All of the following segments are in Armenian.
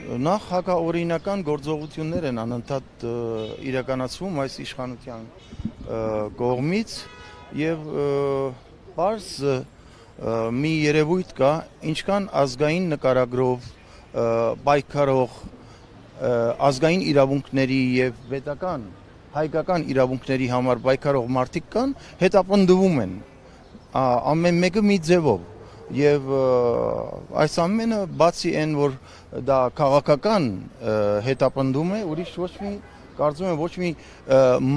Նախ հակաօրինական գործողություններ են անընդհատ իրականացվում այս իշխանության կողմից եւ բարձ մի երևույթ կա, ինչքան ազգային նկարագրով պայքարող ազգային իրավունքների եւ պետական հայկական իրավունքների համար պայքարող մարդիկ կան, հետապնդվում են ամեն մեկը մի ձևով եւ այս ամենը բացի այն որ դա քաղաքական հետապնդում է, ուրիշ ոչ մի կարծում եմ ոչ մի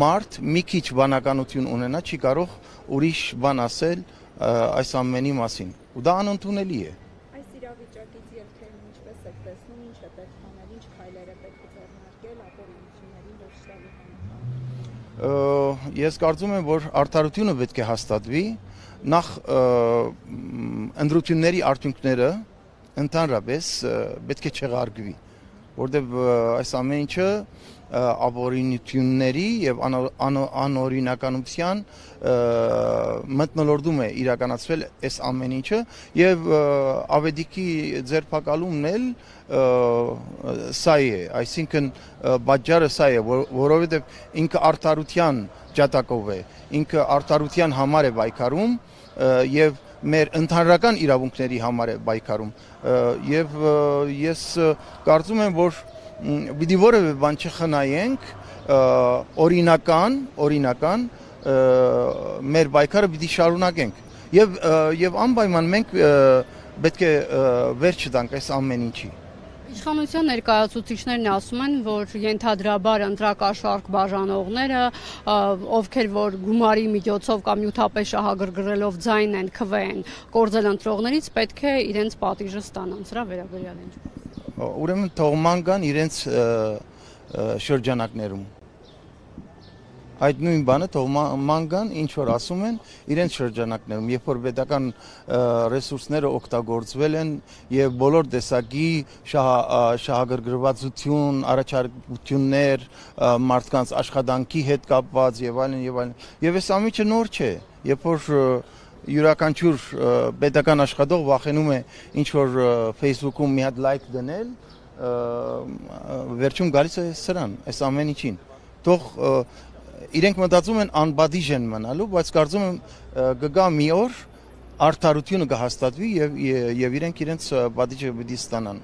մարդ մի քիչ բանականություն ունենա չի կարող ուրիշ բան ասել այս ամենի մասին ու դա անընդունելի է Այս իրավիճակից ելքերն ինչպես եք տեսնում, ինչ է պետք անել, ինչ քայլեր է պետք ձեռնարկել ապօրինությունների լրացման համար Ես կարծում եմ որ արդարությունը պետք է հաստատվի նախ ընդրությունների արդյունքները ընդհանրապես պետք է չեղարկվի որտեղ այս ամեն ինչը ապօրինությունների եւ անօրինականության մթնոլորտում է իրականացվել այս ամեն ինչը եւ ավետիքի ձերբակալումն էլ սա է այսինքն բաժարը սա է որովհետեւ ինքը արդարության ջատակով է ինքը արդարության համար է պայքարում եւ մեր ընդհանրական իրավունքների համար է պայքարում եւ ես կարծում եմ որ պիտի որևէ բան չխնայենք օրինական մեր պայքարը պիտի շարունակենք եւ անպայման մենք պետք է վերջ տանք այս ամեն ինչի Իշխանության ներկայացուցիչներն ասում են, որ ենթադրաբար ընտրակաշառք բաժանողները, ովքեր որ գումարի միջոցով կամ նյութապես շահագրգռելով ձայն են քվեն կորձել ընտրողներից, պետք է իրենց պատիժը ստանան։ Սրա վերաբերյալ ինչ։ Ուրեմն թողման կան իրենց շրջանակներում։ Այդ նույն բանը թողման կան, ինչ որ ասում են իրենց շրջանակներում, երբ որ պետական ռեսուրսները օգտագործվել են եւ բոլոր տեսակի շահագրգռվածություն, առաջարկություններ, մարդկանց աշխատանքի հետ կապված եւ այլն եւ այլն։ Եվ այս ամիջը նոր չէ, երբ որ յուրաքանչյուր պետական աշխատող վախենում է ինչ որ Facebook-ում մի հատ լայք դնել, վերջում գալիս է սրան, այս ամեն ինչին։ Թող իրենք մտածում են անպատիժ են մնալու, բայց կարծում եմ կգա մի օր արդարությունը կհաստատվի եւ իրենք իրենց պատիժը պիտի ստանան։